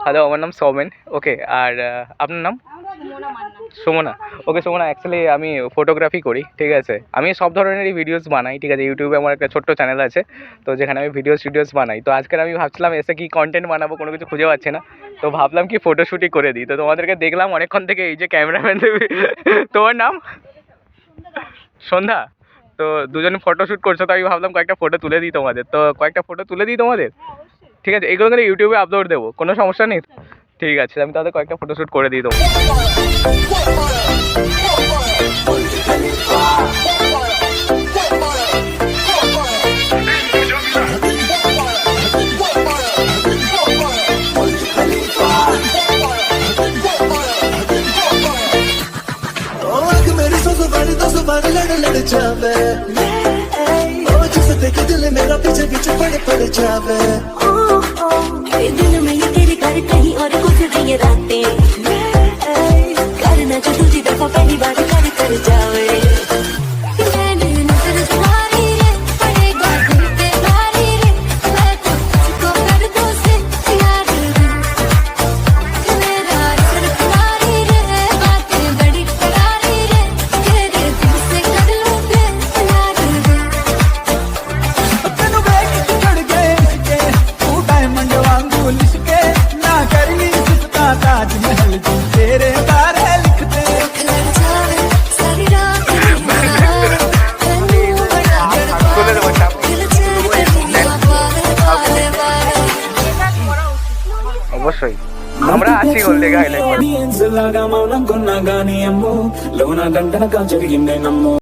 Hello, আমার নাম সৌমেন। ওকে, আর আপনার নাম? সুমনা। ওকে সুমনা, অ্যাকচুয়ালি আমি ফটোগ্রাফি করি, ঠিক আছে। আমি সব ধরনেরই ভিডিওস বানাই, ঠিক আছে। ইউটিউবে আমার একটা ছোট্ট চ্যানেল আছে, তো যেখানে আমি ভিডিওস বানাই। তো আজকের আমি ভাবছিলাম এসে কি কন্টেন্ট বানাবো, কোনো কিছু খুঁজে পাচ্ছি না, তো ভাবলাম কি ফটোশ্যুটই করে দিই। তো তোমাদেরকে দেখলাম অনেকক্ষণ থেকে, এই যে ক্যামেরাম্যান দেবে। তোমার নাম? সন্ধ্যা। তো দুজনে ফটোশ্যুট করছো, তো আমি ভাবলাম কয়েকটা ফটো তুলে দিই তোমাদের। তো কয়েকটা ফটো তুলে দিই তোমাদের, ঠিক আছে। এগুলো করে ইউটিউবে আপলোড দেবো, কোনো সমস্যা নেই। ঠিক আছে, আমি তাহলে কয়েকটা ফটোশ্যুট করে দিই তোমাদের। लड़ जावे ओ जिसे देख दिल मेरा पीछे पीछे पड़ जावे दिल में ये तेरे घर कहीं और गुजर ये रातें करना जो तुझी दफा पहली बार कर जावे অবশ্যই আমরা আছি গোল্ডে হাইলাইট।